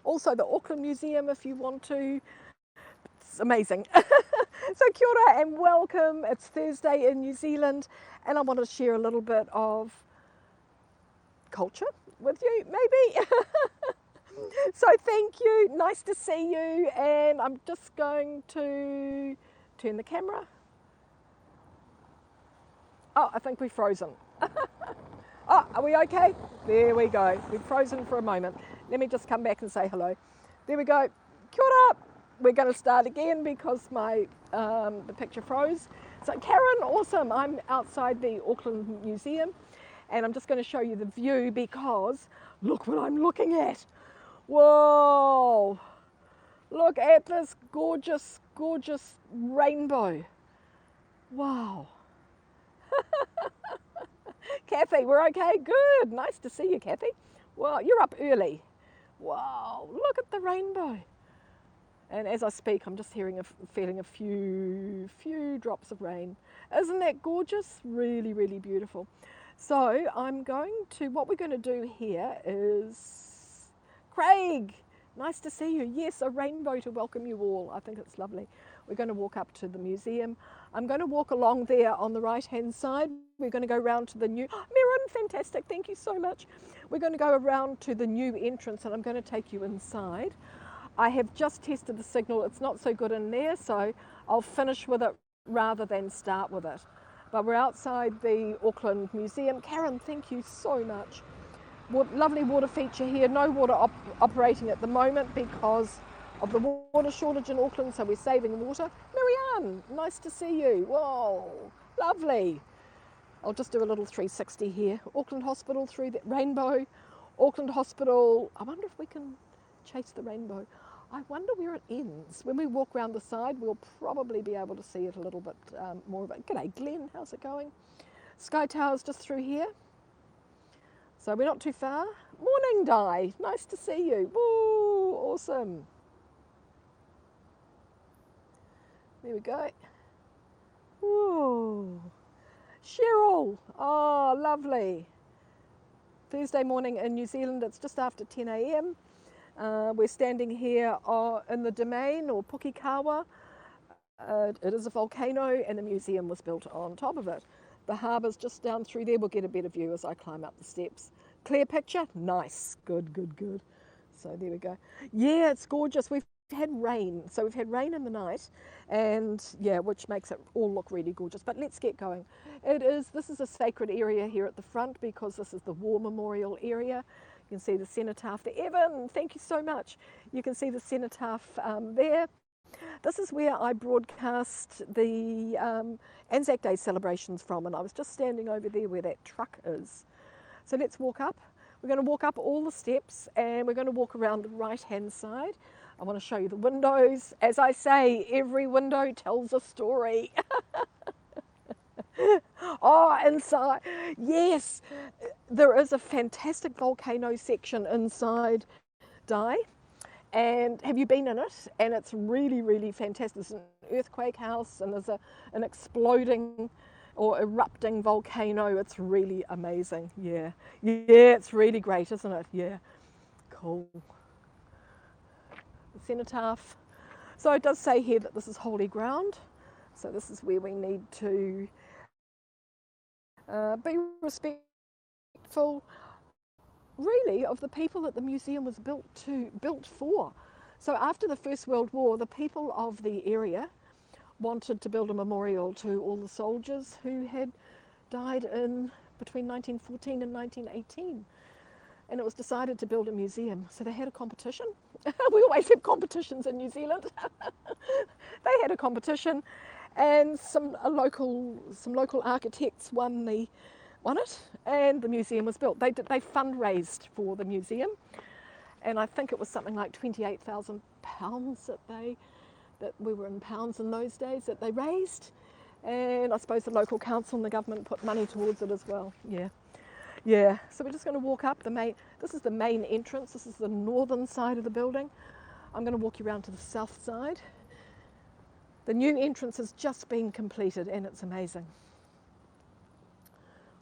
Also the Auckland Museum if you want to. It's amazing. So kia ora and welcome. It's Thursday in New Zealand and I want to share a little bit of culture with you maybe. So thank you, nice to see you, and I'm just going to turn the camera. Oh, I think we've frozen. Oh, are we okay? There we go. We've frozen for a moment. Let me just come back and say hello. There we go. Kia ora. We're going to start again because my the picture froze. So Karen, awesome. I'm outside the Auckland Museum and I'm just going to show you the view because look what I'm looking at. Whoa. Look at this gorgeous, gorgeous rainbow. Wow. Kathy, we're okay? Good. Nice to see you, Kathy. Well, you're up early. Wow, look at the rainbow. And as I speak, I'm just feeling a few drops of rain. Isn't that gorgeous? Really, really beautiful. So what we're going to do here is, Craig, nice to see you. Yes, a rainbow to welcome you all. I think it's lovely. We're going to walk up to the museum. I'm going to walk along there on the right-hand side. We're going to go around to the new, Mirren, fantastic, thank you so much. We're going to go around to the new entrance and I'm going to take you inside. I have just tested the signal. It's not so good in there, so I'll finish with it rather than start with it. But we're outside the Auckland Museum. Karen, thank you so much. Lovely water feature here. No water operating at the moment because of the water shortage in Auckland, so we're saving water. Marianne, nice to see you. Whoa, lovely. I'll just do a little 360 here. Auckland Hospital through the rainbow. Auckland Hospital, I wonder if we can chase the rainbow. I wonder where it ends. When we walk around the side, we'll probably be able to see it a little bit more of it. G'day Glenn, how's it going? Sky Tower's just through here. So we're not too far. Morning, Di, nice to see you. Woo, awesome. There we go. Whoa. Cheryl, oh, lovely. Thursday morning in New Zealand, it's just after 10 a.m. We're standing here in the domain or Pukikawa. It is a volcano and the museum was built on top of it. The harbour's just down through there. We'll get a better view as I climb up the steps. Clear picture? Nice. Good, good, good. So there we go. Yeah, it's gorgeous. We've had rain. So we've had rain in the night and yeah, which makes it all look really gorgeous. But let's get going. This is a sacred area here at the front because this is the War Memorial area. You can see the cenotaph there. Evan, thank you so much. You can see the cenotaph there. This is where I broadcast the Anzac Day celebrations from, and I was just standing over there where that truck is. So let's walk up. We're going to walk up all the steps and we're going to walk around the right-hand side. I want to show you the windows. As I say, every window tells a story. Oh, inside, yes, there is a fantastic volcano section inside Di. And have you been in it? And it's really, really fantastic. There's an earthquake house and there's an exploding or erupting volcano. It's really amazing. Yeah, yeah, it's really great, isn't it? Yeah, cool. The cenotaph. So it does say here that this is holy ground. So this is where we need to be respectful, really, of the people that the museum was built for. So after the First World War, the people of the area wanted to build a memorial to all the soldiers who had died in between 1914 and 1918. And it was decided to build a museum. So they had a competition. We always have competitions in New Zealand. They had a competition and some local architects won it, and the museum was built. They fundraised for the museum, and I think it was something like £28,000 that we were in pounds in those days that they raised, and I suppose the local council and the government put money towards it as well. Yeah, yeah. So we're just going to walk up the main. This is the main entrance. This is the northern side of the building. I'm going to walk you around to the south side. The new entrance has just been completed and it's amazing.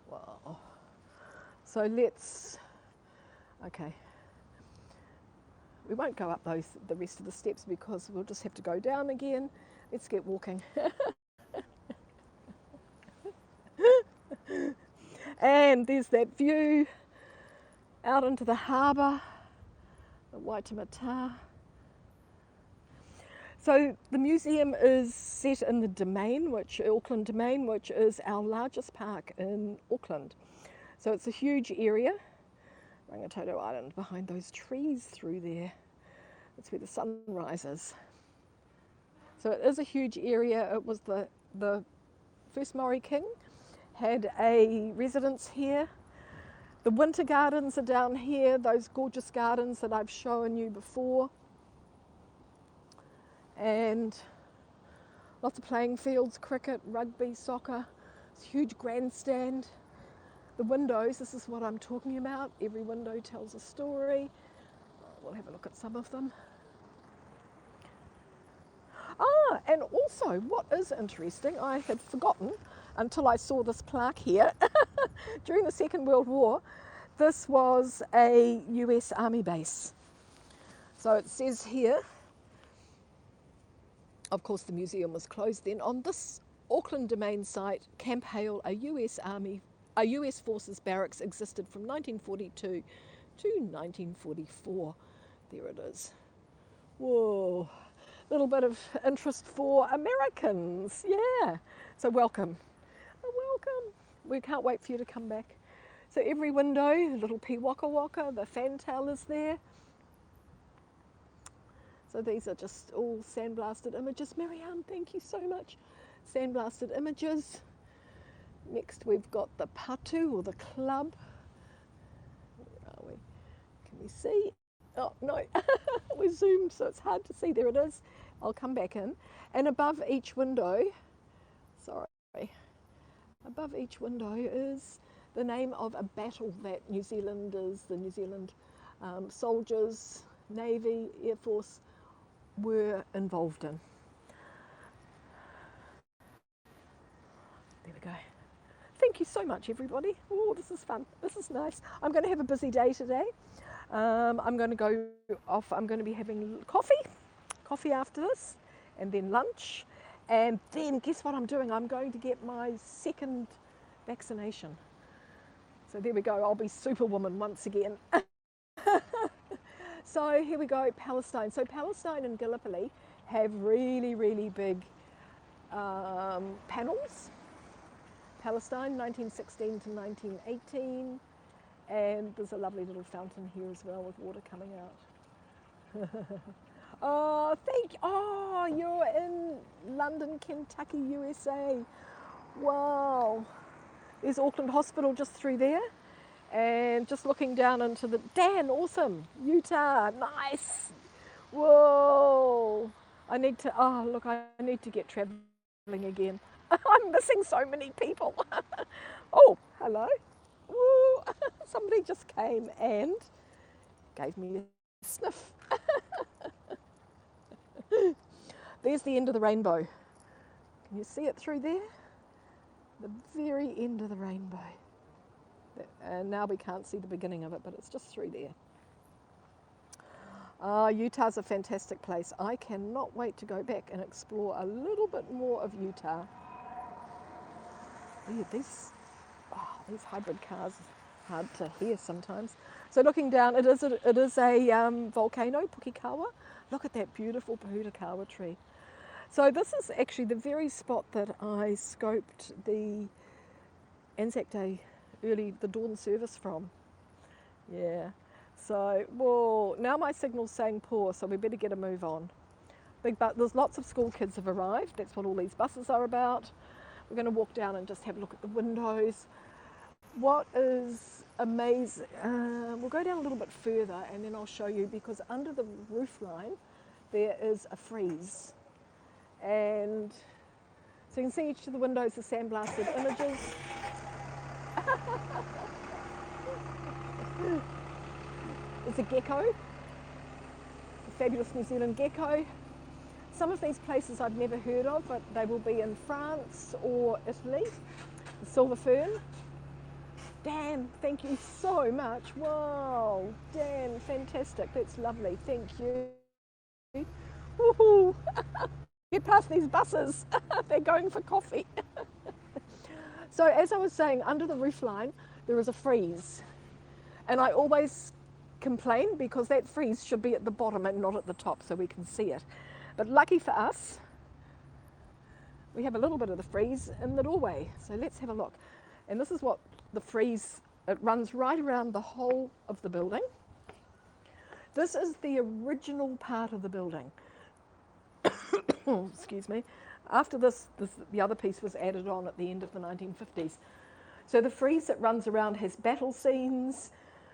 Wow. So okay. We won't go up the rest of the steps because we'll just have to go down again. Let's get walking. And there's that view out into the harbour, the Waitemata. So the museum is set in the Domain, Auckland Domain, which is our largest park in Auckland. So it's a huge area. Rangitoto Island behind those trees through there. That's where the sun rises. So it is a huge area. It was the first Māori king had a residence here. The winter gardens are down here, those gorgeous gardens that I've shown you before. And lots of playing fields, cricket, rugby, soccer. It's a huge grandstand. The windows, this is what I'm talking about. Every window tells a story. We'll have a look at some of them. And also what is interesting, I had forgotten until I saw this plaque here. During the Second World War, this was a US Army base. So it says here, of course the museum was closed then, on this Auckland Domain site, Camp Hale, a US Forces barracks existed from 1942 to 1944. There it is. Whoa, little bit of interest for Americans, yeah. So welcome. Welcome. We can't wait for you to come back. So every window, a little pea waka waka, the fantail is there. So these are just all sandblasted images. Marianne, thank you so much. Sandblasted images. Next we've got the patu, or the club. Where are we? Can we see? Oh no, we're zoomed so it's hard to see. There it is. I'll come back in. And above each window, above each window is the name of a battle that the New Zealand soldiers, Navy, Air Force were involved in. There we go. Thank you so much, everybody. Oh, this is fun. This is nice. I'm going to have a busy day today. I'm going to go off. I'm going to be having coffee after this, and then lunch. And then guess what I'm doing? I'm going to get my second vaccination. So there we go. I'll be Superwoman once again. So here we go, Palestine. So Palestine and Gallipoli have really, really big panels. Palestine, 1916 to 1918. And there's a lovely little fountain here as well with water coming out. Oh, thank you. Oh, you're in London, Kentucky, USA. Wow. There's Auckland Hospital just through there. And just looking down into the, Dan, awesome. Utah, nice. Whoa. I need to get traveling again. I'm missing so many people. Oh, hello. Woo. Somebody just came and gave me a sniff. There's the end of the rainbow. Can you see it through there? The very end of the rainbow. And now we can't see the beginning of it, but it's just through there. Utah's a fantastic place. I cannot wait to go back and explore a little bit more of Utah. Yeah, these hybrid cars are hard to hear sometimes. So looking down, it is a volcano, Pukekawa. Look at that beautiful Pukekawa tree. So this is actually the very spot that I scoped the Anzac Day the dawn service from. Yeah. So, well, now my signal's saying poor, so we better get a move on. There's lots of school kids have arrived. That's what all these buses are about. We're going to walk down and just have a look at the windows. What is amazing, we'll go down a little bit further and then I'll show you, because under the roof line there is a frieze. And so you can see each of the windows are sandblasted images. There's a gecko, a fabulous New Zealand gecko. Some of these places I've never heard of, but they will be in France or Italy. The silver fern. Dan, thank you so much. Wow, Dan, fantastic. That's lovely. Thank you. Woohoo! Get past these buses. They're going for coffee. So as I was saying, under the roofline, there is a frieze. And I always complain because that frieze should be at the bottom and not at the top so we can see it. But lucky for us, we have a little bit of the frieze in the doorway. So let's have a look. And this is what the frieze, it runs right around the whole of the building. This is the original part of the building. Excuse me. After this, the other piece was added on at the end of the 1950s. So the frieze that runs around has battle scenes.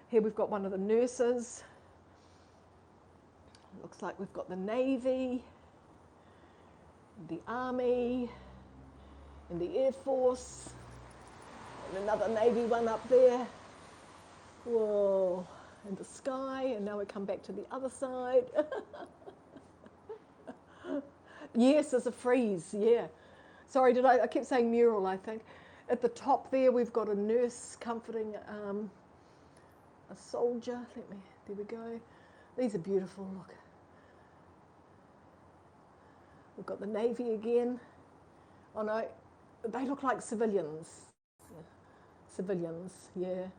Here we've got one of the nurses. Looks like we've got the Navy, the Army, and the Air Force, and another Navy one up there. Whoa, and the sky, and now we come back to the other side. Yes, there's a frieze, yeah. Sorry, I kept saying mural, I think. At the top there, we've got a nurse comforting a soldier. There we go. These are beautiful, look. We've got the Navy again. Oh no, they look like civilians. Civilians, yeah.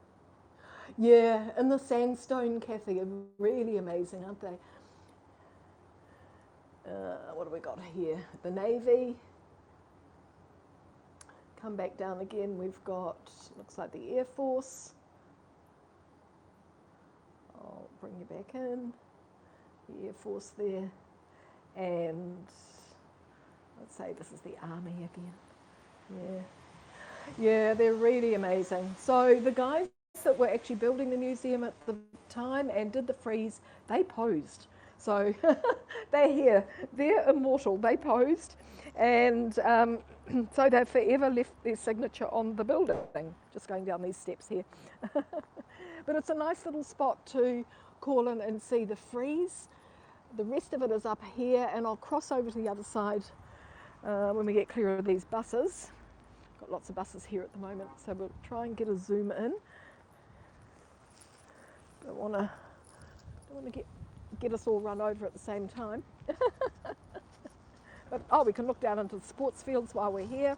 Yeah, and the sandstone, Kathy, are really amazing, aren't they? What have we got here? The Navy. Come back down again, we've got, looks like the Air Force. I'll bring you back in. The Air Force there. And let's say this is the Army again. Yeah. Yeah, they're really amazing. So the guys that were actually building the museum at the time and did the frieze, they posed. So they're here, they're immortal, they posed. And so they've forever left their signature on the building, just going down these steps here. But it's a nice little spot to call in and see the frieze. The rest of it is up here, and I'll cross over to the other side when we get clear of these buses. Got lots of buses here at the moment, so we'll try and get a zoom in. Don't want to get us all run over at the same time. But, oh, we can look down into the sports fields while we're here.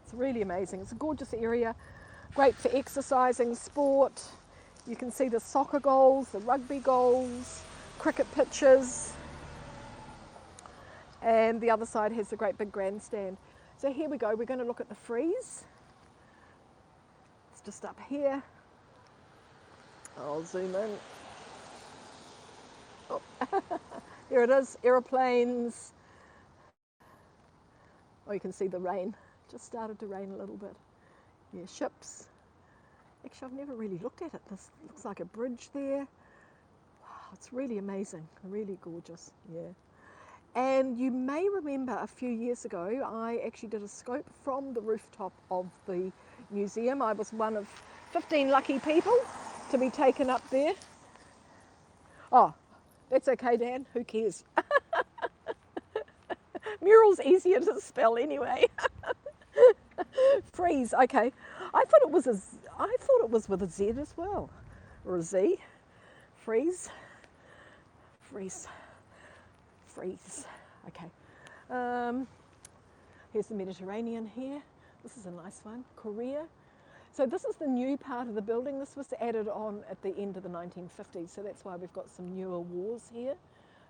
It's really amazing. It's a gorgeous area, great for exercising, sport. You can see the soccer goals, the rugby goals, cricket pitches. And the other side has the great big grandstand. So here we go, we're going to look at the frieze. It's just up here. I'll zoom in. Oh. Here it is, aeroplanes. Oh, you can see the rain. Just started to rain a little bit. Yeah, ships. Actually, I've never really looked at it. This looks like a bridge there. Wow, it's really amazing, really gorgeous, yeah. And you may remember a few years ago, I actually did a scope from the rooftop of the museum. I was one of 15 lucky people to be taken up there. Oh, that's okay, Dan, who cares? Mural's easier to spell anyway. Frieze, okay. I thought it was with a Z as well, or a Z. Frieze, frieze, frieze. Okay. Here's the Mediterranean here. This is a nice one. Korea. So this is the new part of the building. This was added on at the end of the 1950s, so that's why we've got some newer walls here.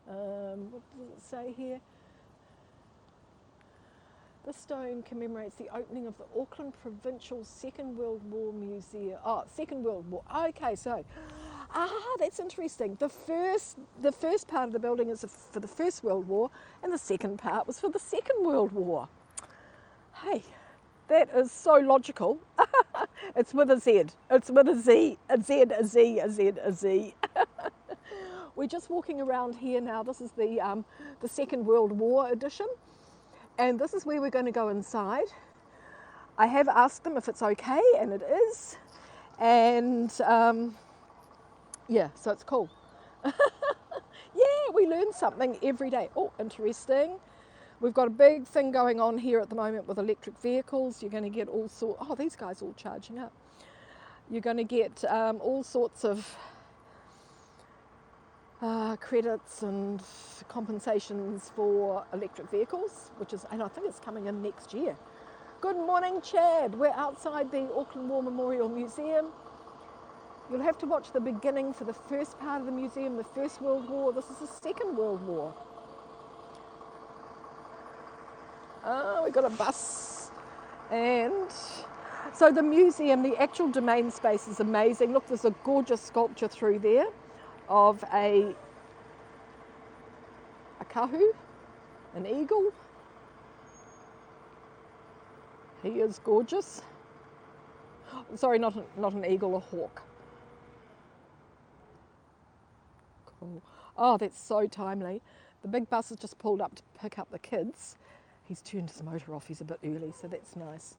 What does it say here? This stone commemorates the opening of the Auckland Provincial Second World War Museum. Oh, Second World War. Okay, so, that's interesting. The first part of the building is for the First World War, and the second part was for the Second World War. Hey, that is so logical. It's with a Z. It's with a Z, a Z, a Z, a Z, a Z. We're just walking around here now. This is the Second World War edition. And this is where we're going to go inside. I have asked them if it's okay, and it is. And yeah, so it's cool. Yeah, we learn something every day. Oh, interesting. We've got a big thing going on here at the moment with electric vehicles. You're going to get all sorts. Oh, these guys all charging up. You're going to get all sorts of credits and compensations for electric vehicles, and I think it's coming in next year. Good morning, Chad. We're outside the Auckland Museum Museum. You'll have to watch the beginning for the first part of the museum, the First World War. This is the Second World War. Oh, we've got a bus. And so the museum, the actual domain space is amazing. Look, there's a gorgeous sculpture through there of a kahu, an eagle. He is gorgeous. Sorry, not an eagle, a hawk. Cool. Oh, that's so timely. The big bus has just pulled up to pick up the kids. He's turned his motor off, he's a bit early, so that's nice.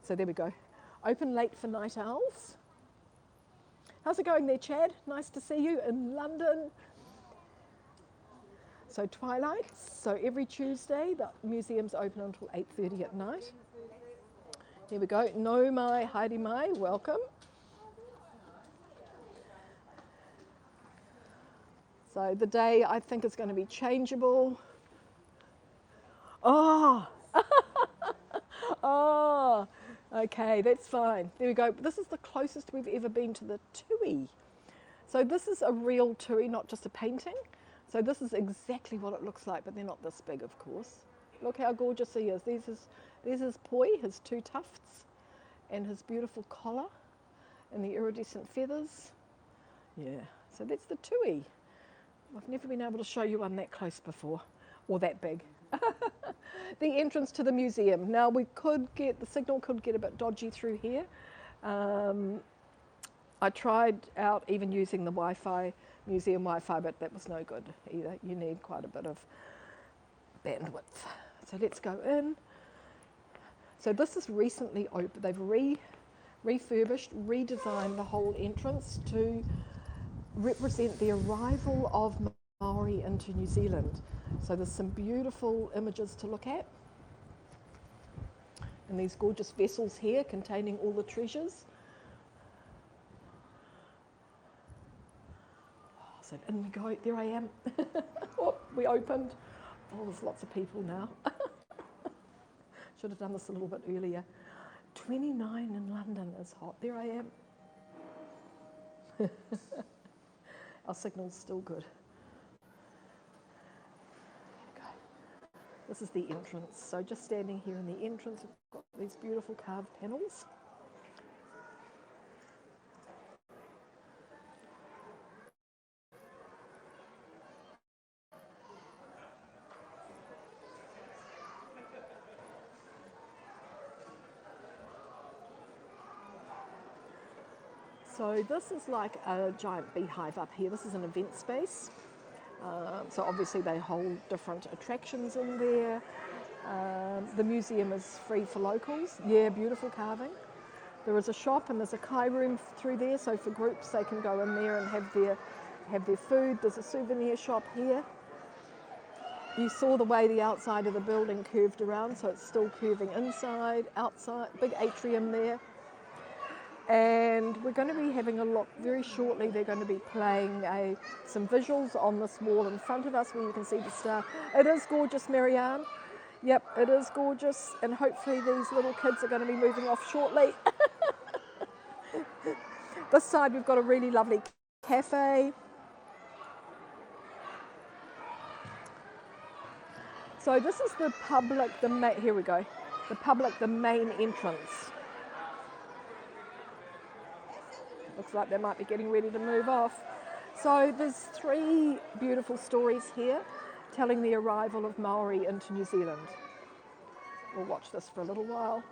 So there we go. Open late for night owls. How's it going there, Chad? Nice to see you in London. So twilights, so every Tuesday the museum's open until 8:30 at night. Here we go. No Mai, Haere Mai, welcome. So the day I think is going to be changeable. Oh, oh, okay, that's fine. There we go. This is the closest we've ever been to the tui. So this is a real tui, not just a painting. So this is exactly what it looks like, but they're not this big, of course. Look how gorgeous he is. There's his poi, his two tufts, and his beautiful collar, and the iridescent feathers. Yeah, so that's the tui. I've never been able to show you one that close before, or that big. The entrance to the museum. Now the signal could get a bit dodgy through here. I tried out even using the Wi-Fi, museum Wi-Fi, but that was no good either. You need quite a bit of bandwidth. So let's go in. So this is recently open. They've refurbished, redesigned the whole entrance to represent the arrival of Māori into New Zealand. So there's some beautiful images to look at. And these gorgeous vessels here containing all the treasures. So in we go, there I am. Oh, we opened. Oh, there's lots of people now. Should have done this a little bit earlier. 29 in London is hot. There I am. Our signal's still good. This is the entrance. So just standing here in the entrance, we've got these beautiful carved panels. So this is like a giant beehive up here. This is an event space. So obviously they hold different attractions in there. The museum is free for locals. Yeah, beautiful carving. There is a shop and there's a kai room through there, so for groups they can go in there and have their food. There's a souvenir shop here. You saw the way the outside of the building curved around, so it's still curving inside, outside, big atrium there. And we're going to be having a look very shortly. They're going to be playing some visuals on this wall in front of us where you can see the star. It is gorgeous, Marianne. Yep, it is gorgeous. And hopefully these little kids are going to be moving off shortly. This side we've got a really lovely cafe. So this is the public, here we go. The main entrance. Looks like they might be getting ready to move off. So there's 3 beautiful stories here telling the arrival of Māori into New Zealand. We'll watch this for a little while.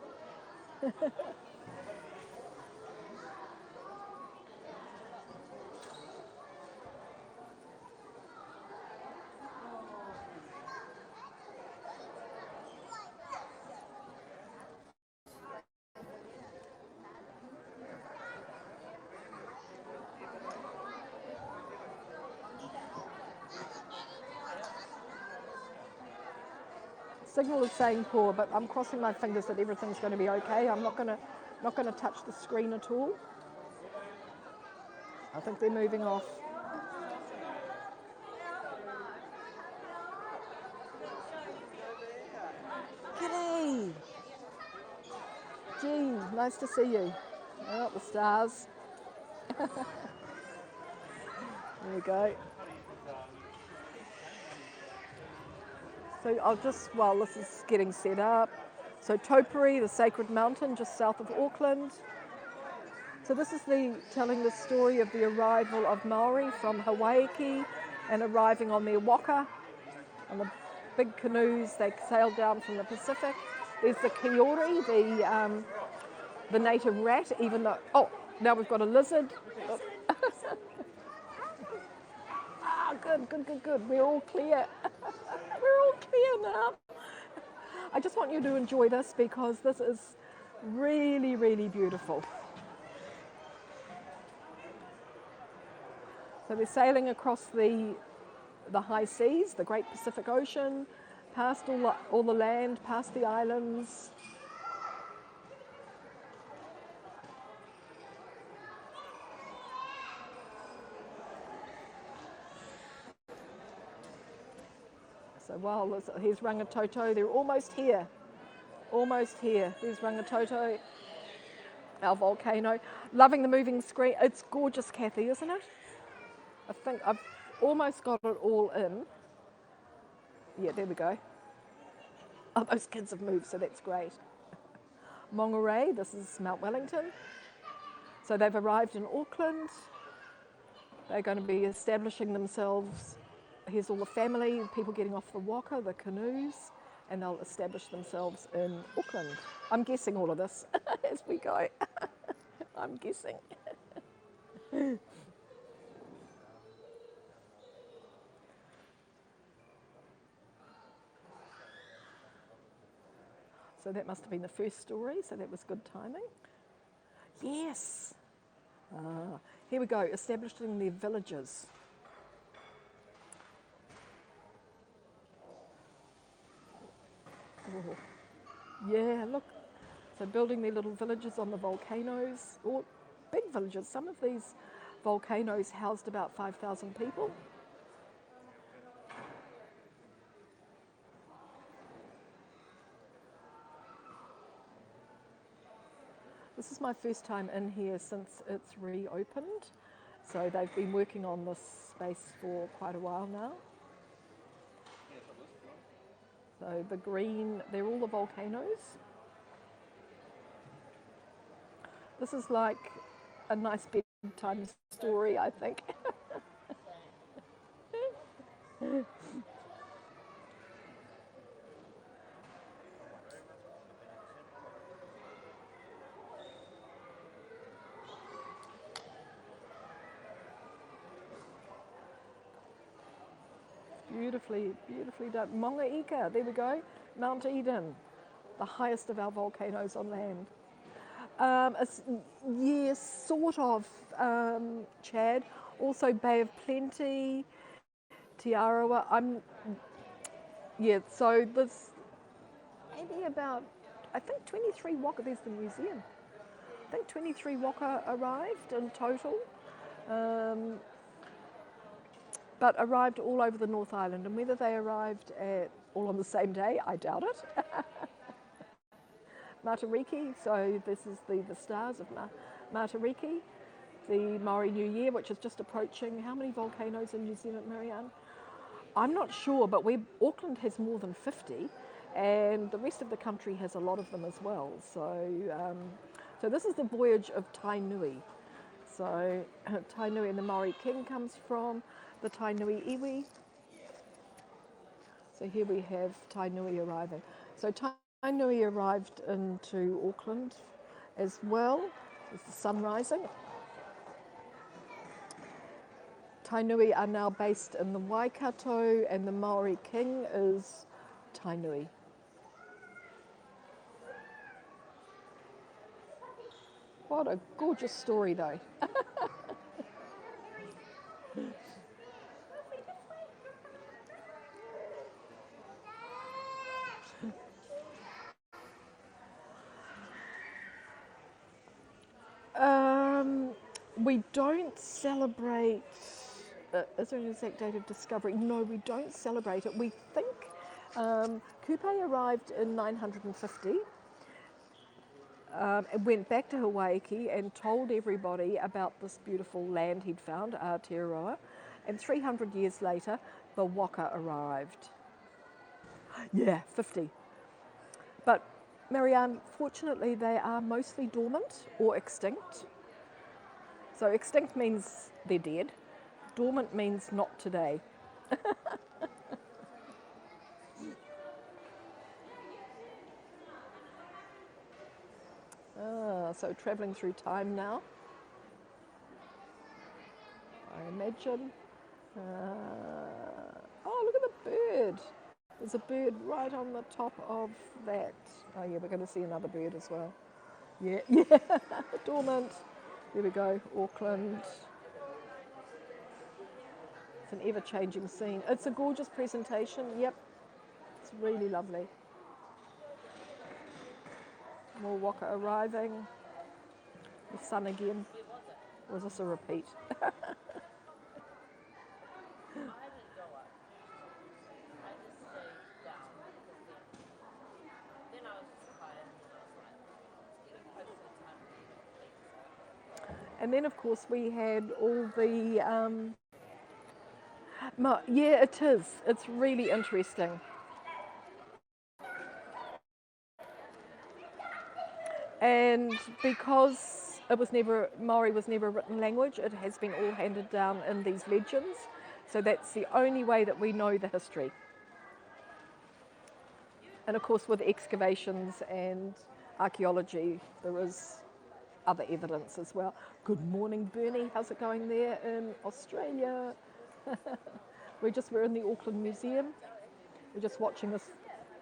Signal is saying poor, but I'm crossing my fingers that everything's going to be okay. I'm not going to touch the screen at all. I think they're moving off. G'day. Gee, nice to see you. Oh, the stars. There we go. So I'll just, while this is getting set up, so Taupiri, the sacred mountain just south of Auckland. So this is telling the story of the arrival of Māori from Hawaii and arriving on their waka, on the big canoes. They sailed down from the Pacific. There's the kiori, the native rat, even though, oh, now we've got a lizard. Ah, good. We're all clear. We're all clear now. I just want you to enjoy this because this is really, really beautiful. So we're sailing across the high seas, the Great Pacific Ocean, past all the land, past the islands. So while here's Rangitoto, they're almost here. Almost here. There's Rangitoto, our volcano. Loving the moving screen. It's gorgeous, Kathy, isn't it? I think I've almost got it all in. Yeah, there we go. Oh, those kids have moved, so that's great. Monterey, this is Mount Wellington. So they've arrived in Auckland. They're going to be establishing themselves. Here's all the family, people getting off the waka, the canoes, and they'll establish themselves in Auckland. I'm guessing all of this as we go. I'm guessing. So that must have been the first story, so that was good timing. Yes. Here we go, establishing their villages. Oh. Yeah, look. So building their little villages on the volcanoes, or big villages. Some of these volcanoes housed about 5,000 people. This is my first time in here since it's reopened. So they've been working on this space for quite a while now. So the green, they're all the volcanoes. This is like a nice bedtime story, I think. Beautifully done. Mongaika, there we go. Mount Eden, the highest of our volcanoes on land. Yes, sort of, Chad. Also Bay of Plenty, Aotearoa. So there's maybe about, I think 23 waka, there's the museum. I think 23 waka arrived in total. But arrived all over the North Island, and whether they arrived all on the same day, I doubt it. Matariki, so this is the stars of Matariki, the Māori New Year, which is just approaching. How many volcanoes in New Zealand, Marianne? I'm not sure, but Auckland has more than 50, and the rest of the country has a lot of them as well. So this is the voyage of Tainui. So Tainui and the Māori king comes from the Tainui iwi. So here we have Tainui arriving. So Tainui arrived into Auckland as well. There's the sun rising. Tainui are now based in the Waikato, and the Māori king is Tainui. What a gorgeous story though. We don't celebrate, is there an exact date of discovery? No, we don't celebrate it. We think Kupe arrived in 950 and went back to Hawaii and told everybody about this beautiful land he'd found, Aotearoa, and 300 years later, the waka arrived. Yeah, 50. But Marianne, fortunately, they are mostly dormant or extinct. So extinct means they're dead. Dormant means not today. So travelling through time now, I imagine. Oh, look at the bird. There's a bird right on the top of that. Oh yeah, we're going to see another bird as well. Yeah, yeah, dormant. There we go, Auckland. It's an ever-changing scene. It's a gorgeous presentation, yep. It's really lovely. More waka arriving. The sun again. Was this a repeat? And then, of course, we had all the... yeah, it is. It's really interesting. And because it was never, Māori was never a written language, it has been all handed down in these legends. So that's the only way that we know the history. And of course, with excavations and archaeology, there is other evidence as well. Good morning, Bernie. How's it going there in Australia? We're in the Auckland Museum. We're just watching this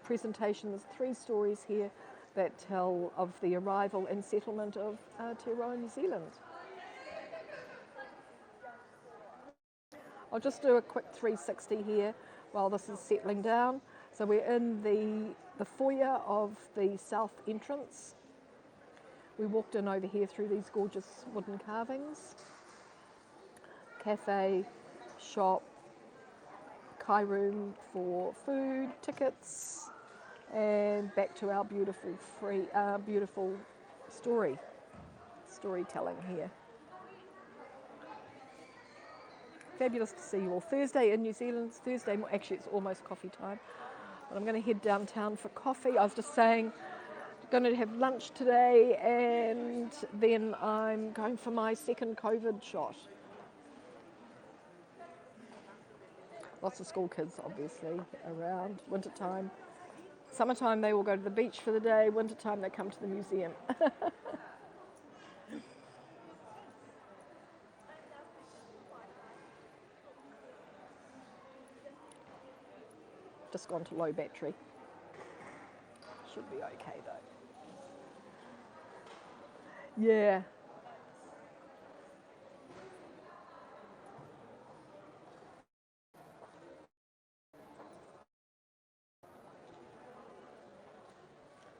presentation. There's 3 stories here that tell of the arrival and settlement of Aotearoa New Zealand. I'll just do a quick 360 here while this is settling down. So we're in the foyer of the south entrance. We walked in over here through these gorgeous wooden carvings. Cafe, shop, kai room for food, tickets, and back to our beautiful storytelling here. Fabulous to see you all. Thursday in New Zealand, actually it's almost coffee time, but I'm going to head downtown for coffee. I was just saying, going to have lunch today, and then I'm going for my second COVID shot. Lots of school kids, obviously, around. Wintertime. Summertime, they all go to the beach for the day. Wintertime, they come to the museum. Just gone to low battery. Should be okay, though. Yeah.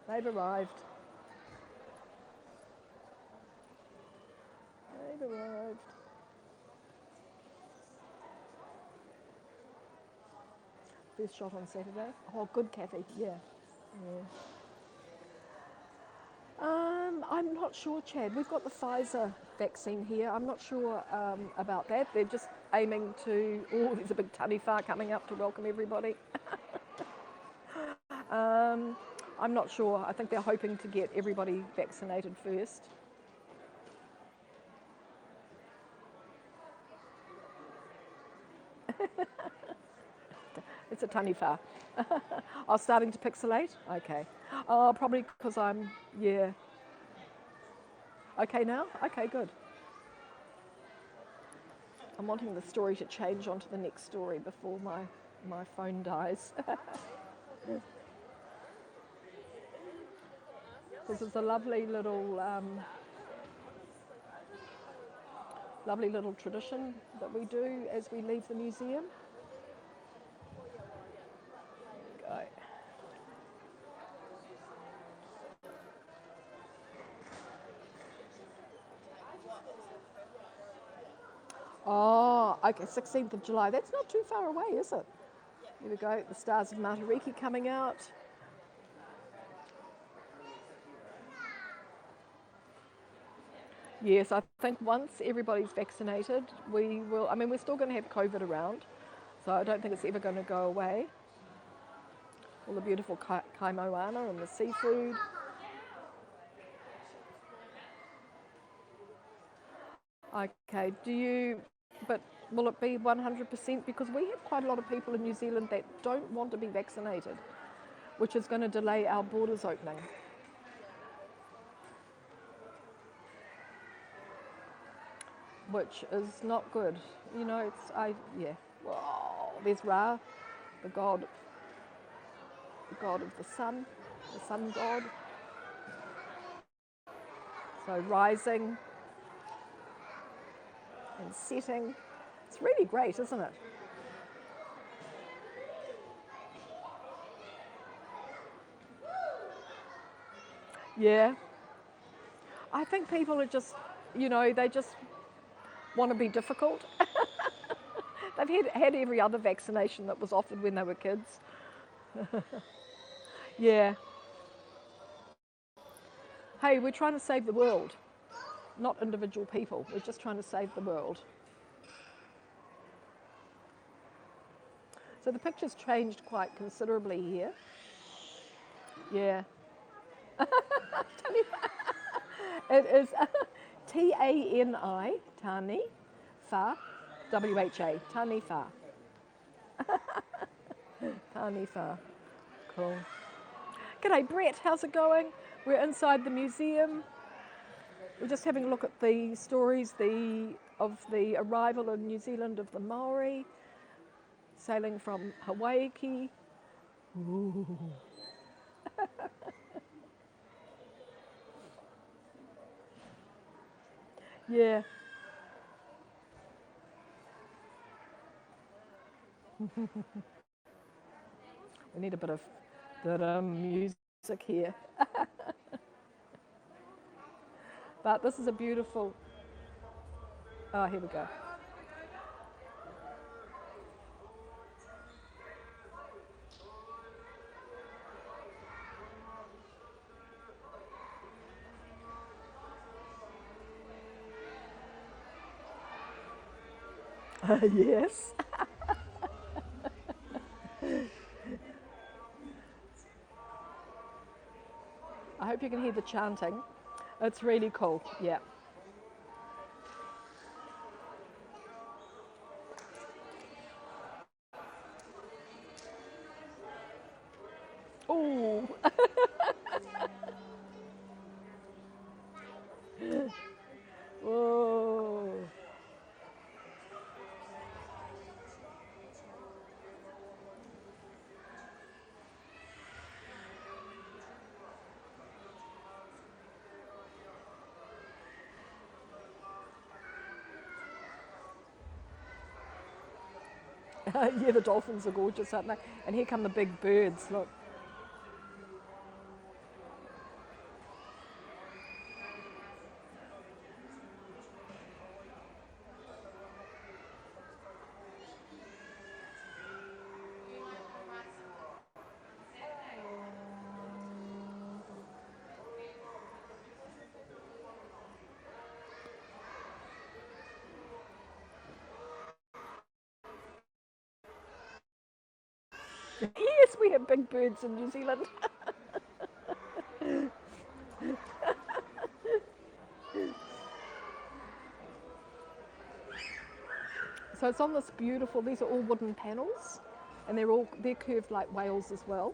They've arrived. They've arrived. First shot on Saturday. Oh, good, Kathy. Yeah. I'm not sure, Chad. We've got the Pfizer vaccine here. I'm not sure about that. They're just aiming to... Oh, there's a big taniwha coming up to welcome everybody. I'm not sure. I think they're hoping to get everybody vaccinated first. It's a taniwha. Oh, starting to pixelate? Okay. Oh, probably because I'm, yeah. Okay now? Okay, good. I'm wanting the story to change onto the next story before my phone dies. This is a lovely little tradition that we do as we leave the museum. There we go. Oh, okay, 16th of July. That's not too far away, is it? Here we go, the stars of Māori coming out. Yes, I think once everybody's vaccinated, we will. I mean, we're still going to have COVID around, so I don't think it's ever going to go away. All the beautiful kaimoana and the seafood. Okay, but will it be 100%? Because we have quite a lot of people in New Zealand that don't want to be vaccinated, which is going to delay our borders opening. Which is not good. You know, yeah. Whoa, there's Ra, the god of the sun god. So rising and setting. It's really great, isn't it? Yeah. I think people are just, they just want to be difficult. They've had every other vaccination that was offered when they were kids. Yeah. Hey, we're trying to save the world, not individual people. We're just trying to save the world. So the picture's changed quite considerably here. Yeah. It is Tani, Tani, Fa, WHA, Tani Fa. Tani Fa. Cool. G'day Brett, how's it going? We're inside the museum. We're just having a look at the stories of the arrival in New Zealand of the Māori, sailing from Hawaii. Ooh. Yeah. We need a bit of music here. But this is a beautiful. Oh, here we go. Yes. I hope you can hear the chanting. It's really cool. Yeah. Ooh. Whoa. Yeah, the dolphins are gorgeous, aren't they? And here come the big birds. Look. Yes, we have big birds in New Zealand. So it's on this beautiful, these are all wooden panels, and they're curved like whales as well.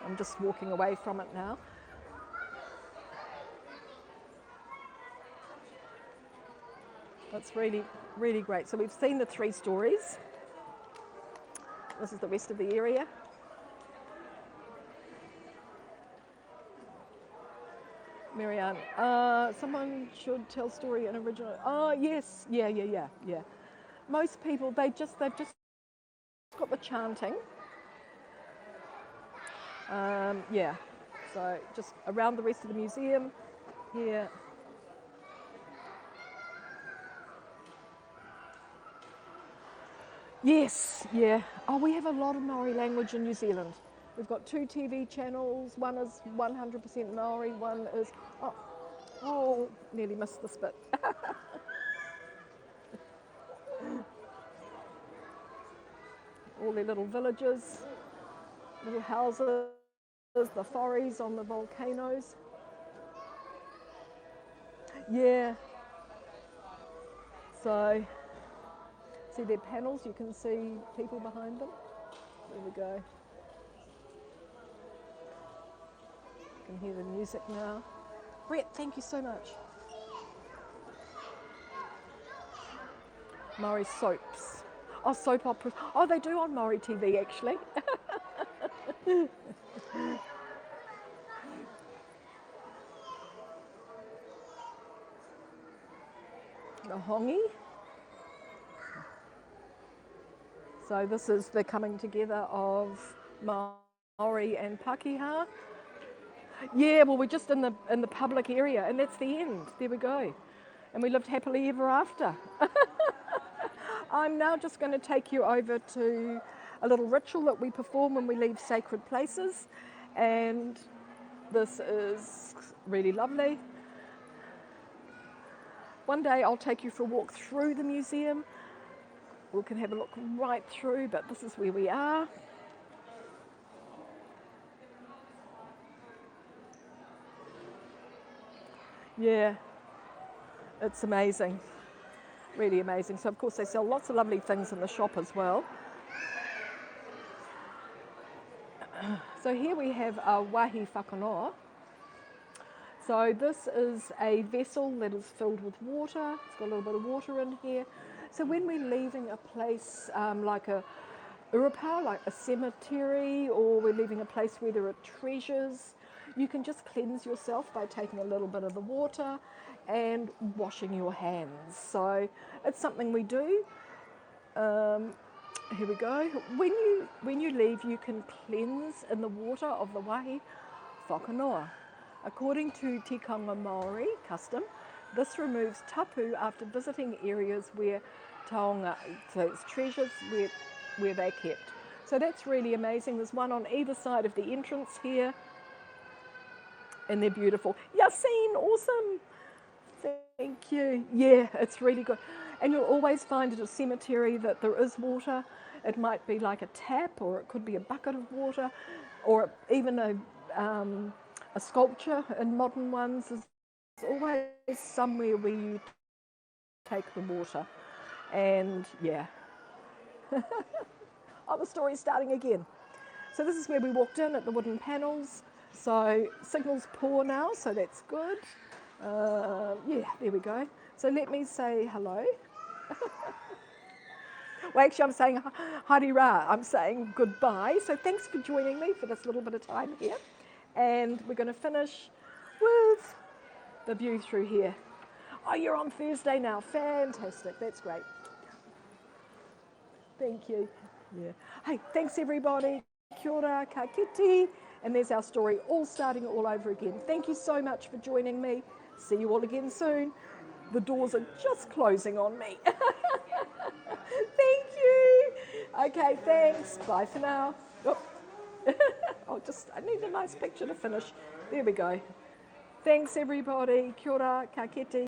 I'm just walking away from it now. That's really, really great. So we've seen the 3 stories. This is the rest of the area. Marianne, someone should tell story in original. Oh yes, yeah. Most people they've just got the chanting. Yeah. So just around the rest of the museum here. Yes, yeah. Oh, we have a lot of Maori language in New Zealand. We've got two TV channels. One is 100% Maori, one is. Oh, oh, nearly missed this bit. All their little villages, little houses, the wharis on the volcanoes. Yeah, so see their panels, you can see people behind them. There we go. You can hear the music now. Brett, thank you so much. Maori soaps. Oh, soap operas. Oh, they do on Maori TV actually. The hongi. So this is the coming together of Maori and Pakeha. Yeah, well, we're just in the public area, and that's the end. There we go. And we lived happily ever after. I'm now just going to take you over to a little ritual that we perform when we leave sacred places, and this is really lovely. One day I'll take you for a walk through the museum. We can have a look right through, but this is where we are. Yeah, it's amazing, really amazing. So of course they sell lots of lovely things in the shop as well. So here we have a wahi whakanoa. So this is a vessel that is filled with water. It's got a little bit of water in here. So when we're leaving a place like a urupa, like a cemetery, or we're leaving a place where there are treasures, you can just cleanse yourself by taking a little bit of the water and washing your hands. So it's something we do. Here we go. When you leave, you can cleanse in the water of the wahi whakanoa. According to tikanga Māori custom, this removes tapu after visiting areas where taonga, so it's treasures where they're kept. So that's really amazing. There's one on either side of the entrance here, and they're beautiful. Yassine, awesome. Thank you. Yeah, it's really good. And you'll always find at a cemetery that there is water. It might be like a tap, or it could be a bucket of water, or even a sculpture in modern ones. There's always somewhere where you take the water. And yeah. Oh, the story's starting again. So this is where we walked in at the wooden panels. So signal's poor now, so that's good. Yeah, there we go. So let me say hello. Well, actually, I'm saying haere rā. I'm saying goodbye. So thanks for joining me for this little bit of time here. And we're going to finish with the view through here. Oh, you're on Thursday now. Fantastic. That's great. Thank you. Yeah. Hey, thanks everybody. Kia ora, ka kite. And there's our story all starting all over again. Thank you so much for joining me. See you all again soon. The doors are just closing on me. Thank you. Okay, thanks. Bye for now. Oh. I need a nice picture to finish. There we go. Thanks everybody. Kia ora, ka kite.